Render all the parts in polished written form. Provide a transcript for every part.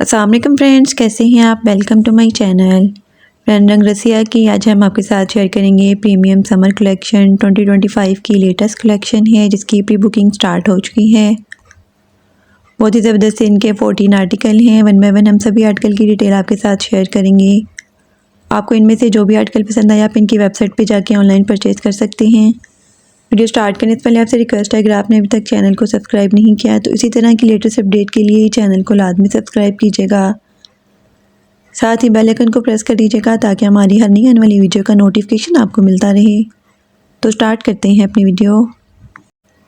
अस्सलाम वालेकुम फ्रेंड्स, कैसे हैं आप। Welcome to my channel. रन रंग रसिया की आज हम आपके साथ शेयर करेंगे प्रीमियम समर कलेक्शन 2025 की लेटेस्ट कलेक्शन है जिसकी प्री बुकिंग स्टार्ट हो चुकी है। बहुत ही ज़बरदस्त इनके 14 आर्टिकल हैं। वन बाय वन हम सभी आर्टिकल की डिटेल आपके साथ शेयर करेंगे। आपको इनमें से जो भी आर्टिकल पसंद आया आप इनकी वेबसाइट पर जाके ऑनलाइन परचेज़ कर सकते हैं। वीडियो स्टार्ट करने से पहले आपसे रिक्वेस्ट है, अगर आपने अभी तक चैनल को सब्सक्राइब नहीं किया तो इसी तरह की लेटेस्ट अपडेट के लिए चैनल को लाजमी सब्सक्राइब कीजिएगा। साथ ही बेल आइकन को प्रेस कर दीजिएगा ताकि हमारी हर नई आने वाली वीडियो का नोटिफिकेशन आपको मिलता रहे। तो स्टार्ट करते हैं अपनी video.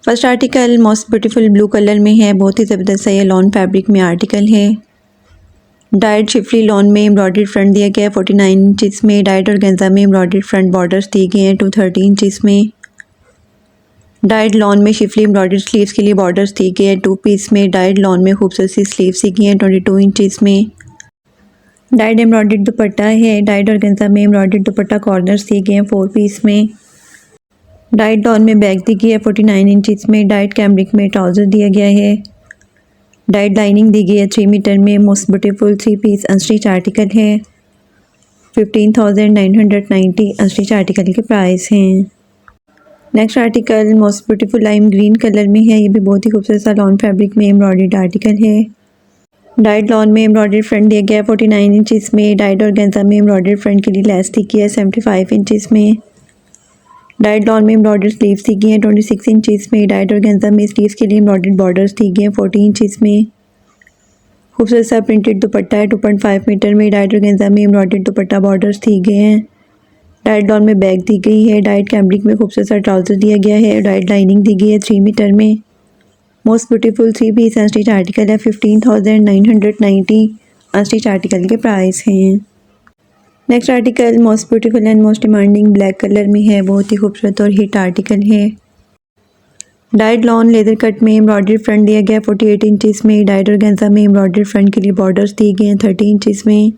First article most beautiful blue colour में है। बहुत ही ज़बरदस्त है, ये लॉन फैब्रिक में आर्टिकल है। डाइड शिफली लॉन में एम्ब्रॉयडर्ड फ्रंट दिया गया है 49 इंचज़ में। डाइड और गेंजा में एम्ब्रॉयडर्ड फ्रंट बॉर्डर्स दिए गए हैं 230 इंचज़ में। डाइड लॉन में शिफली एम्ब्रॉयडर्ड स्लीव्स के लिए बॉर्डर्स दिए गए हैं 2 पीस में। डाइड लॉन में खूबसूरत सी स्लीव्स दी गई हैं 22 इंचज़ में। डाइड एम्ब्रॉयडर्ड दुपट्टा है। डाइड और गेंजा में एम्ब्रॉयडर्ड दुपट्टा कॉर्नर्स दिए गए हैं 4 पीस में। डाइड लॉन में बैक दी गई है 49 इंचज़ में। डाइड कैमरिक में ट्राउज़र दिया गया है। डाइड लाइनिंग दी गई है 3 मीटर में। Most beautiful 3 piece unstitch article है। 15,990 अनस्टिच आर्टिकल के प्राइस हैं। Next article most beautiful lime green colour में है। ये भी बहुत ही खूबसूरत सा लॉन फैब्रिक में एम्ब्रॉयडर्ड आर्टिकल है। डाइड लॉन में एम्ब्रॉयडर्ड फ्रंट दिया गया है 49 इंचज़ में। डाइड और गेंजा में एम्ब्रॉयडर्ड फ्रंट के लिए लेस दी गई है 75 इंचज़ में। डाइड लॉन में एम्ब्रॉयडर्ड स्लीव्स दी गई हैं 26 इंचज़ में। डाइड और गेंजा में स्लीव्स के लिए एम्ब्रॉयडर्ड बॉर्डर्स दी गए हैं 40 इंचज़ में। खूबसूरत सा प्रिंटेड दुपट्टा है 2.5 मीटर में। डाइड और गेंजा में एम्ब्रॉयडर्ड दुपट्टा बॉर्डर्स दिए गए हैं। डाइड लॉन में बैग दी गई है। डाइड कैमरिक में खूबसूरत सा ट्राउज़र दिया गया है। डाइड लाइनिंग दी गई है 3 मीटर में। Most beautiful 3 piece unstitch article है। 15,990 अनस्टिच आर्टिकल के प्राइस हैं। Next article most beautiful and most demanding black colour में है। बहुत ही खूबसूरत और हिट आर्टिकल है। डाइड लॉन लेदर कट में एम्ब्रॉयडर्ड फ्रंट दिया गया 48 इंचज़ में। डाइड और गेंजा में एम्ब्रॉयडर्ड फ्रंट के लिए बॉर्डर्स दिए गए हैं 30 इंचज़ में।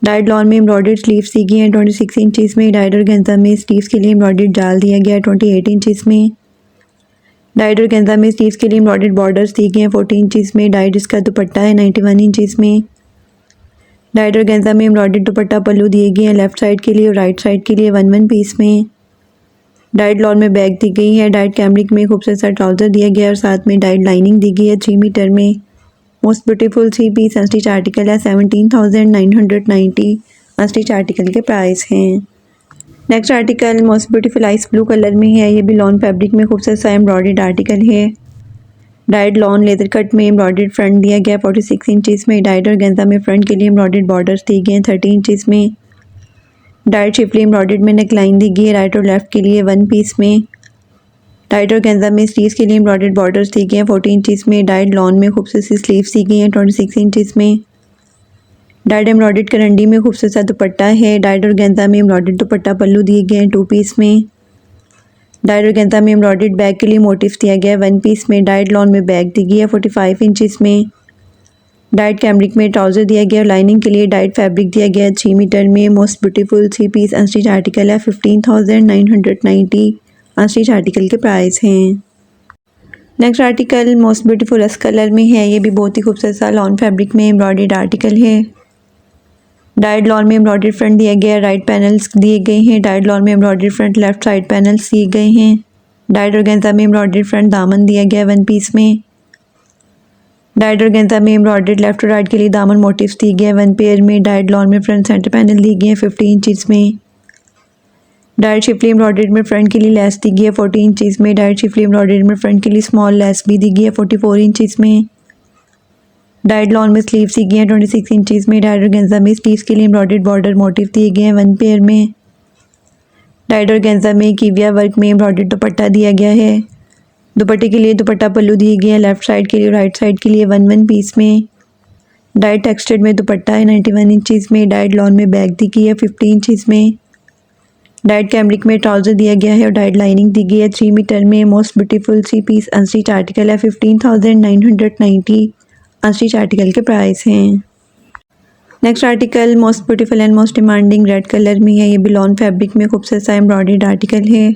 डाइड लॉन में एम्ब्रॉयडर्ड स्लीव्स दी गई हैं 26 इंचज़ में। डाइड और गेंजा में स्लीव्स के लिए एम्ब्रॉयडर्ड जाल दिया गया है 28 इंचज़ में। डाइड और गेंजा में स्लीव्स के लिए एम्ब्रॉयडर्ड बॉर्डर्स दिए गए हैं 14 इंचज़ में। डाइड इसका दुपट्टा है 91 इंचज़ में। डाइड और गेंजा में एम्ब्रॉयडर्ड दुपट्टा पल्लू दिए गए हैं लेफ्ट साइड के लिए और राइट साइड के लिए 1 पीस में। डाइड लॉन में बैग दी गई है। डाइड कैमरिक में खूबसूरत सा ट्राउज़र दिया गया है और साथ में डाइड लाइनिंग दी गई है 3 मीटर में। Most beautiful 3 piece unstitch article है। 17,990 अनस्टिच आर्टिकल के प्राइस हैं। Next article most beautiful ice blue colour में है। ये भी लॉन फैब्रिक में खूबसूरत सा एम्ब्रॉयडर्ड आर्टिकल है। डाइड लॉन लेदर कट में एम्ब्रॉयडर्ड फ्रंट दिया गया 46 इंचज़ में। डाइड और गेंजा में फ्रंट के लिए एम्ब्रॉयडर्ड बॉर्डर्स दिए गए हैं 30 इंचज़ में। डाइड शिफली एम्ब्रॉयडर्ड में नेकलाइन दी गई है राइट और लेफ्ट के लिए 1 पीस में। डाइड और गेंजा में स्लीव्स के लिए एम्ब्रॉयडर्ड बॉर्डर्स दी गए हैं 40 इंचज़ में। डाइड लॉन में खूबसूरत सी स्लीव्स दी गई हैं 26 इंचज़ में। डाइड एम्ब्रॉयडर्ड करंडी में खूबसूरत सा दुपट्टा है। डाइड और गेंजा में एम्ब्रॉयडर्ड दुपट्टा पल्लू दिए गए हैं 2 पीस में। डाइड और गेंजा में एम्ब्रॉयडर्ड बैग के लिए मोटिफ दिया गया है 1 पीस में। डाइड लॉन में बैग दी गई है 45 इंचज़ में। डाइड कैमरिक में ट्राउज़र दिया गया और लाइनिंग के लिए डाइड फैब्रिक दिया गया है 3 मीटर में। Most beautiful 3 piece unstitch article है। 15,990 अनस्टिच आर्टिकल के प्राइस हैं। Next article most beautiful rust colour में है। ये भी बहुत ही खूबसूरत सा लॉन फैब्रिक में एम्ब्रॉयडर्ड आर्टिकल है। डाइड लॉन में एम्ब्रॉयडर्ड फ्रंट दिया गया है। राइट पैनल्स दिए गए हैं। डाइड लॉन में embroidered front left side panels दिए गए हैं। डाइड और गेंजा में एम्ब्रॉयडर्ड फ्रंट दामन दिया गया है 1 पीस में। डाइड और गेंजा में एम्ब्रॉयडर्ड लेफ्ट और राइट के लिए दामन मोटिव्स दिए गए हैं 1 पेयर में। डाइड लॉन में फ्रंट सेंटर पैनल दिए गए हैं 50 इंचज़ में। डाइड शिफली एम्ब्रॉयडर्ड में फ्रंट के लिए लेस दी गई है 40 इंचज़ में। डाइड शिफली एम्ब्रॉयडर्ड में फ्रंट के लिए स्मॉल लेस भी दी गई है 44 इंचज़ में। डाइड लॉन में स्लीव्स दी गई हैं 26 इंचज़ में। डाइड और गेंजा में स्लीव्स के लिए एम्ब्रॉयडर्ड बॉर्डर मोटिव दिए गए हैं 1 पेयर में। डाइड और गेंजा में कीविया वर्क में एम्ब्रॉयडर्ड दुपट्टा दिया गया है। दुपट्टे के लिए दुपट्टा पल्लू दिए गए हैं लेफ्ट साइड के लिए और राइट साइड के लिए 1 पीस में। डाइड टेक्सचर्ड में दुपट्टा है 91 इंचज़ में। डाइड लॉन में बैग दी गई है 50 इंचज़ में। डाइड कैमरिक में ट्राउज़र दिया गया है और डाइड लाइनिंग दी गई है 3 मीटर में। Most beautiful 3 piece unstitch article है। 15,990 अनस्टिच आर्टिकल के प्राइस हैं। Next article most beautiful and most demanding red colour में है। ये भी लॉन फैब्रिक में खूबसूरत सा एम्ब्रॉयडर्ड आर्टिकल है।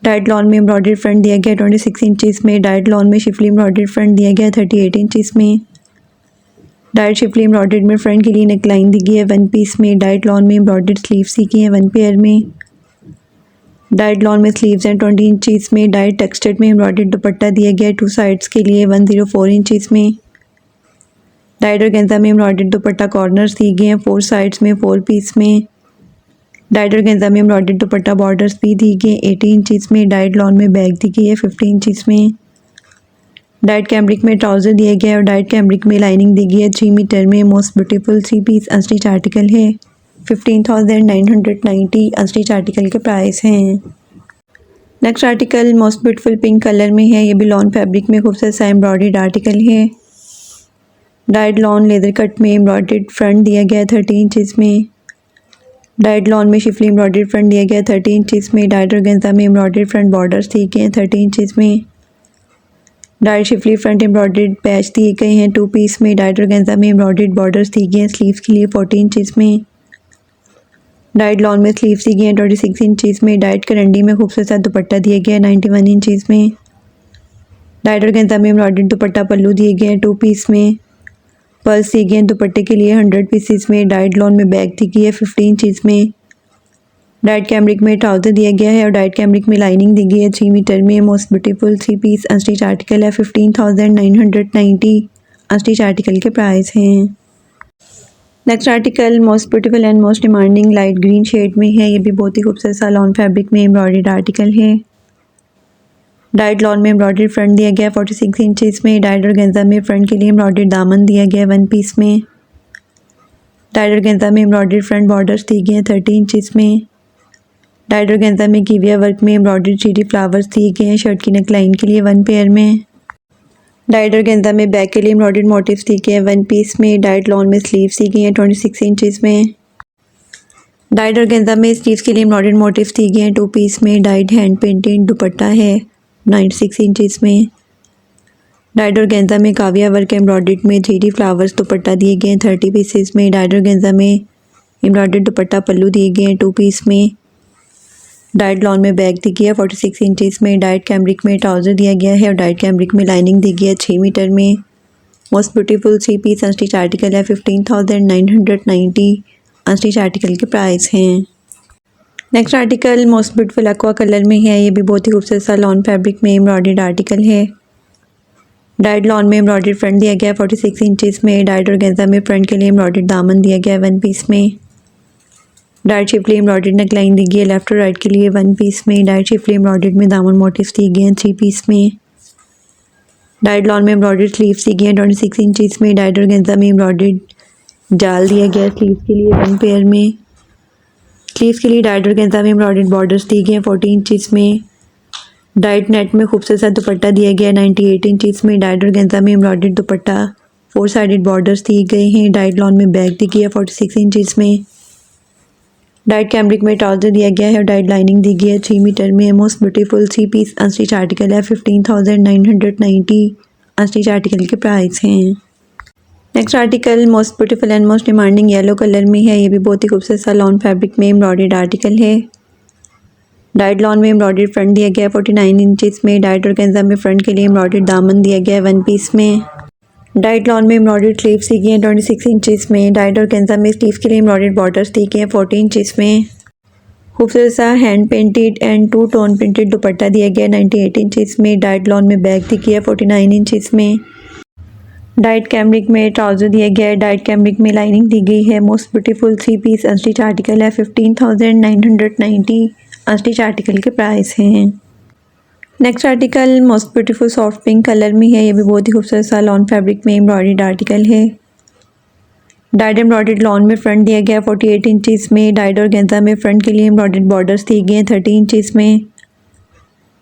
डाइड लॉन में एम्ब्रॉयडर्ड फ्रंट दिया गया 26 इंचज़ में। डाइड लॉन में शिफली एम्ब्रॉयडर्ड फ्रंट दिया गया 38 इंचज़ में। डाइट शिफली एम्ब्रॉयडर्ड में फ्रंट के लिए नेकलाइन दी गई है वन पीस में। डाइट लॉन में एम्ब्रॉयडर्ड स्लीव्स दी गई हैं वन पेयर में। डाइट लॉन में स्लीव्स हैं 20 इंचज़ में। डाइट टेक्सचर्ड में एम्ब्रॉयडर्ड दुपट्टा दिया गया है टू साइड्स के लिए 104 इंचज़ में। डाइट ऑर्गेन्जा में एम्ब्रॉयडर्ड दुपट्टा कॉर्नर्स दिए गए हैं 4 साइड्स में 4 पीस में। डाइट ऑर्गेन्जा में एम्ब्रॉयडर्ड दुपट्टा बॉर्डर्स भी दी गए 80 इंचज़ में। डाइट लॉन में बैग दी गई है 50 इंचज़ में। डाइट कैम्ब्रिक में ट्राउज़र दिया गया है और डाइट कैम्ब्रिक में लाइनिंग दी गई है 3 मीटर में। Most beautiful 3 piece unstitch article है। 15,990 अनस्टिच आर्टिकल के प्राइस हैं। Next article most beautiful pink colour में है। ये भी लॉन फैब्रिक में खूबसूरत सा एम्ब्रॉयडर्ड आर्टिकल है। डाइट लॉन लेदर कट में एम्ब्रॉयडर्ड फ्रंट दिया गया है 30 इंचज़ में। डाइट लॉन में शिफली एम्ब्रॉयडर्ड फ्रंट दिया गया है 30 इंचज़ में। डाइट ऑर्गेन्जा में एम्ब्रॉयडर्ड फ्रंट बॉर्डर्स दिए गए हैं 30 इंचज़ में। Dyed Schiffli front embroidered patch दिए गए हैं 2 पीस में। डाइट ऑर्गेन्जा में एम्ब्रॉयडर्ड बॉर्डर्स दिए गए हैं स्लीव्स के लिए 40 इंचज़ में। डाइट लॉन में स्लीव्स दी गई हैं 26 इंचज़ में। डाइट करंडी में खूबसूरत सा दुपट्टा दिया गया है 91 इंचज़ में। डाइट ऑर्गेन्जा में एम्ब्रॉयडर्ड दुपट्टा पल्लू दिए गए हैं 2 पीस में। पर्ल्स दिए गए हैं दुपट्टे के लिए 100 पीसेस में। डाइट लॉन में बैग दी गई है 50 इंचज़ में। डाइट कैम्ब्रिक में ट्राउज़र दिया गया है और डाइट कैम्ब्रिक में लाइनिंग दी गई है 3 मीटर में। Most beautiful 3 piece unstitch article है। 15,990 अनस्टिच आर्टिकल के प्राइस हैं। Next article most beautiful and most demanding light green shade में है। ये भी बहुत ही खूबसूरत सा लॉन फैब्रिक में एम्ब्रॉयडर्ड आर्टिकल है। डाइट लॉन में एम्ब्रॉयडर्ड फ्रंट दिया गया है 46 इंचज़ में। डाइट ऑर्गेन्जा में फ्रंट के लिए एम्ब्रॉयडर्ड दामन दिया गया है 1 पीस में। डाइट ऑर्गेन्जा में एम्ब्रॉयडर्ड फ्रंट बॉर्डर्स दिए गए हैं 30 इंचज़ में। डाइट ऑर्गेन्जा में कीविया वर्क में एम्ब्रॉयडर्ड 3D फ्लावर्स दिए गए हैं शर्ट की नेकलाइन के लिए 1 पेयर में। डाइट ऑर्गेन्जा में बैक के लिए एम्ब्रॉयडर्ड मोटिव्स दिए गए हैं 1 पीस में। डाइट लॉन में स्लीव्स दी गई हैं 26 इंचज़ में। डाइट ऑर्गेन्जा में स्लीव्स के लिए एम्ब्रॉयडर्ड मोटिव्स दिए गए हैं 2 पीस में। डाइट हैंड पेंटेड दुपट्टा है 96 इंचज़ में। डाइट ऑर्गेन्जा में काविया वर्क एम्ब्रॉयडर्ड में 3D फ्लावर्स दुपट्टा दिए गए हैं 30 पीसेस में। डाइट ऑर्गेन्जा में एम्ब्रॉयडर्ड दुपट्टा पल्लू दिए गए हैं 2 पीस में। डाइट लॉन में बैग दी गई है 46 इंचज़ में। डाइट कैम्ब्रिक में ट्राउज़र दिया गया है और डाइट कैम्ब्रिक में लाइनिंग दी गई है 6 मीटर में। Most beautiful 3 piece unstitch article है। 15,990 अनस्टिच आर्टिकल के प्राइस हैं। Next article most beautiful aqua colour में है। ये भी बहुत ही खूबसूरत सा लॉन फैब्रिक में एम्ब्रॉयडर्ड आर्टिकल है। डाइट लॉन में एम्ब्रॉयडर्ड फ्रंट दिया गया है 46 इंचज़ में। डाइट ऑर्गेन्जा में फ्रंट के लिए एम्ब्रॉयडर्ड दामन दिया गया है 1 पीस में। डाइट शिफली एम्ब्रॉयडर्ड नेकलाइन दी गई है लेफ्ट और राइट के लिए 1 पीस में। डाइट शिफली एम्ब्रॉयडर्ड में दामन मोटिव्स दिए गए हैं 3 पीस में। डाइट लॉन में एम्ब्रॉयडर्ड स्लीव्स दी गई हैं 26 इंचज़ में। डाइट ऑर्गेन्जा में एम्ब्रॉयडर्ड जाल दिया गया है स्लीव्स के लिए 1 पेयर में। स्लीव्स के लिए डाइट ऑर्गेन्जा में एम्ब्रॉयडर्ड बॉर्डर्स दिए गए हैं 40 इंचज़ में। डाइट नेट में खूबसूरत सा दुपट्टा दिया गया है 98 इंचज़ में। डाइट ऑर्गेन्जा में एम्ब्रॉयडर्ड दुपट्टा 4 साइडेड बॉर्डर्स दिए गए हैं। डाइट लॉन में बैग दी गई है 46 इंचज़ में। डाइट कैम्ब्रिक में ट्राउज़र दिया गया है और डाइट लाइनिंग दी गई है 3 मीटर में। Most beautiful 3 piece unstitch article है। 15,990 अनस्टिच आर्टिकल के प्राइस हैं। Next article most beautiful and most demanding yellow colour में है। ये भी बहुत ही खूबसूरत सा लॉन फैब्रिक में एम्ब्रॉयडर्ड आर्टिकल है। डाइट लॉन में एम्ब्रॉयडर्ड फ्रंट दिया गया है 49 इंचज़ में। डाइट ऑर्गेन्जा में फ्रंट के लिए एम्ब्रॉयडर्ड दामन दिया गया है 1 पीस में। डाइट लॉन में एम्ब्रॉयडर्ड स्लीव्स दी गई हैं 26 इंचज़ में। डाइट ऑर्गेन्जा में स्लीव्स के लिए एम्ब्रॉयडर्ड बॉर्डर्स दी गए हैं 40 इंचज़ में। खूबसूरत सा hand painted and 2 tone printed दुपट्टा दिया गया है 98 इंचज़ में। डाइट लॉन में बैग दी गई है 49 इंचज़ में। डाइट कैम्ब्रिक में ट्राउज़र दिया गया है। डाइट कैम्ब्रिक में लाइनिंग दी गई है। Most beautiful 3 piece unstitch article है। 15,990 अनस्टिच आर्टिकल के प्राइस हैं। Next article most beautiful soft pink colour में है। ये भी बहुत ही खूबसूरत सा लॉन फैब्रिक में एम्ब्रॉयडर्ड आर्टिकल है। डाइट एम्ब्रॉयडर्ड लॉन में फ्रंट दिया गया 48 इंचज़ में। डाइट ऑर्गेन्जा में फ्रंट के लिए एम्ब्रॉयडर्ड बॉर्डर्स दिए गए हैं 30 इंचज़ में।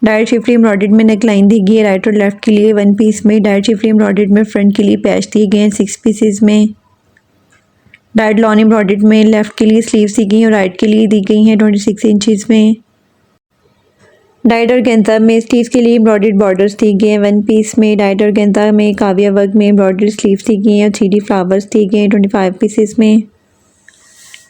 डाइट शिफली एम्ब्रॉयडर्ड में नेकलाइन दी गई है राइट और लेफ्ट के लिए 1 पीस में। डाइट शिफली एम्ब्रॉयडर्ड में फ्रंट के लिए पैच दिए गए हैं 6 पीसेस में। डाइट लॉन एम्ब्रॉयडर्ड में लेफ्ट के लिए स्लीव्स दी गई और राइट के लिए दी गई हैं 26 इंचज़ में। डाइट ऑर्गेन्जा में स्लीव्स के लिए एम्ब्रॉयडर्ड बॉर्डर्स दी गए हैं 1 पीस में। डाइट ऑर्गेन्जा में काविया वर्क में एम्ब्रॉयडर्ड स्लीव्स दी गई हैं और 3D फ्लावर्स दिए गए हैं 25 पीसेस में।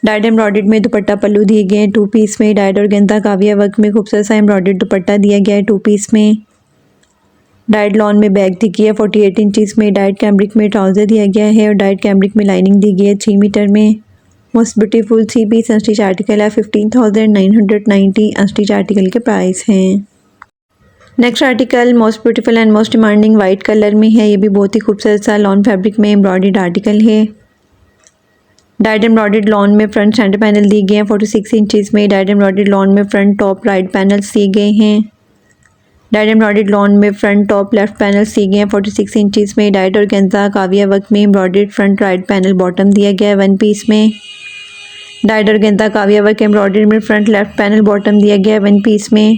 डाइट एम्ब्रॉयडर्ड में दुपट्टा पल्लू दिए गए हैं 2 पीस में। डाइट ऑर्गेन्जा काविया वर्क में खूबसूरत सा एम्ब्रॉयडर्ड दुपट्टा दिया गया है 2 पीस में। डाइट लॉन में बैग दी गई है 48 इंचज़ में। डाइट कैम्ब्रिक में ट्राउज़र दिया गया है और डाइट कैम्ब्रिक में लाइनिंग दी गई है 6 मीटर में। Most beautiful 3 piece unstitch article है 15,990 अनस्टिच आर्टिकल के प्राइस हैं। Next article most beautiful and most demanding white colour में है। ये भी बहुत ही खूबसूरत सा लॉन फैब्रिक में एम्ब्रॉयडर्ड आर्टिकल है। डाइट एम्ब्रॉयडर्ड लॉन में फ्रंट सेंटर पैनल दिए गए हैं 46 इंचज़ में। डाइट एम्ब्रॉयडर्ड लॉन में फ्रंट टॉप राइट पैनल्स दिए गए हैं। डाइट एम्ब्रॉयडर्ड लॉन में फ्रंट टॉप लेफ्ट पैनल्स दिए गए हैं 46 इंचज़ में। डाइट ऑर्गेन्जा काविया वर्क में embroidered front right panel bottom दिया गया है 1 पीस में। डाइट ऑर्गेन्जा काविया वर्क एम्ब्रॉयडर्ड में फ्रंट लेफ्ट पैनल बॉटम दिया गया है 1 पीस में।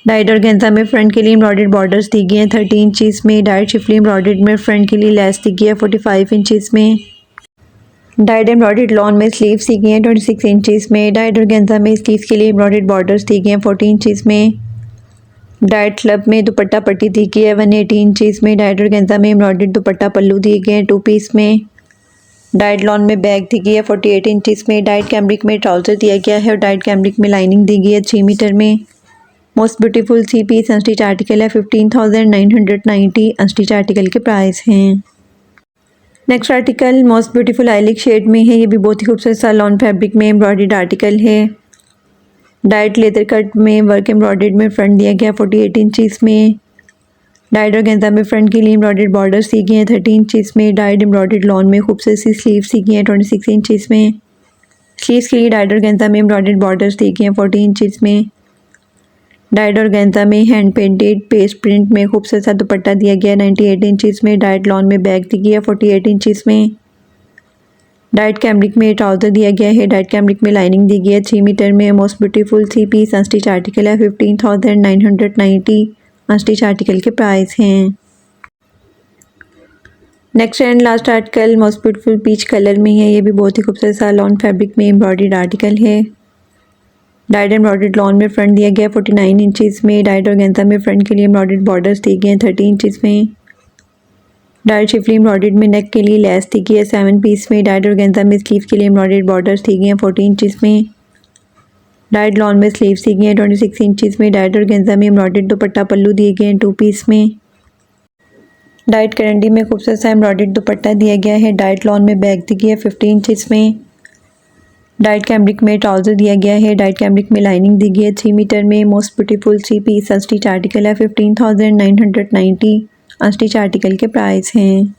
डाइट ऑर्गेन्जा में फ्रंट के लिए एम्ब्रॉयडर्ड बॉर्डर्स दी गई हैं 30 इंचज़ में। डाइट शिफली एम्ब्रॉयडर्ड में फ्रंट के लिए लेस दी गई है 45 इंचज़ में। डाइट एम्ब्रॉयडर्ड लॉन में स्लीव्स दी गई हैं 26 इंचज़ में। डाइट ऑर्गेन्जा में स्लीव्स के लिए एम्ब्रॉयडर्ड बॉर्डर्स दी गए हैं 40 इंचज़ में। डाइट क्लब में दुपट्टा पट्टी दी गई है 180 इंचज़ में। डाइट ऑर्गेन्जा में एम्ब्रॉयडर्ड दुपट्टा पल्लू दिए गए हैं 2 पीस में। डाइट लॉन में बैग दी गई है 48 इंचज़ में। डाइट कैम्ब्रिक में ट्राउज़र दिया गया है और डाइट कैम्ब्रिक में लाइनिंग दी गई है 6 मीटर में। Most beautiful 3 piece unstitch article है 15,990 अनस्टिच आर्टिकल के प्राइस हैं। नेक्स्ट आर्टिकल मोस्ट ब्यूटीफुल आइलिक शेड में है। ये भी बहुत ही खूबसूरत सा लॉन फैब्रिक में एम्ब्रॉयडर्ड आर्टिकल है। डाइट लेदर कट में वर्क एम्ब्रॉयडर्ड में फ्रंट दिया गया 48 इंचज़ में। डाइट ऑर्गेन्जा में फ्रंट के लिए एम्ब्रॉयडर्ड बॉर्डर्स दी गए हैं 30 इंचज़ में। डाइट एम्ब्रॉयडर्ड लॉन में खूबसूरत सी स्लीव्स दी गई हैं 26 इंचज़ में। स्लीव्स के लिए डाइट ऑर्गेन्जा में एम्ब्रॉयडर्ड बॉर्डर्स दी गए हैं 40 इंचज़ में। डाइट ऑर्गेन्जा में हैंड पेंटेड पेस्ट प्रिंट में खूबसूरत सा दुपट्टा दिया गया 98 इंचज़ में। डाइट लॉन में बैग दी गई है 48 इंचज़ में। डाइट कैम्ब्रिक में ट्राउज़र दिया गया है। डाइट कैम्ब्रिक में लाइनिंग दी गई है 3 मीटर में। Most beautiful 3 piece unstitch article है 15,990 अनस्टिच आर्टिकल के प्राइस हैं। Next and last article most beautiful peach colour में है। ये भी बहुत ही खूबसूरत सा लॉन फैब्रिक में एम्ब्रॉयडर्ड आर्टिकल है। डाइट एम्ब्रॉयडर्ड लॉन में फ्रंट दिया गया 49 इंचज़ में। डाइट ऑर्गेन्जा में फ्रंट के लिए एम्ब्रॉयडर्ड बॉर्डर्स दिए गए हैं 30 इंचज़ में। डाइट शिफली एम्ब्रॉयडर्ड में नेक के लिए लेस दी गई है 7 पीस में। डाइट ऑर्गेन्जा में स्लीव के लिए एम्ब्रॉयडर्ड बॉर्डर्स दी गई हैं 40 इंचज़ में। डाइट लॉन में स्लीव्स दी गई हैं 26 इंचज़ में। डाइट ऑर्गेन्जा में एम्ब्रॉयडर्ड दुपट्टा पल्लू दिए गए हैं 2 पीस में। डाइट करंडी में खूबसूरत सा एम्ब्रॉयडर्ड दुपट्टा दिया गया है। डाइट लॉन में बैग दी गई है 50 इंचज़ में। डाइट कैम्ब्रिक में ट्राउज़र दिया गया है। डाइट कैम्ब्रिक में लाइनिंग दी गई है 3 मीटर में। Most beautiful 3 piece unstitch article है 15,990 अनस्टिच आर्टिकल के प्राइस हैं।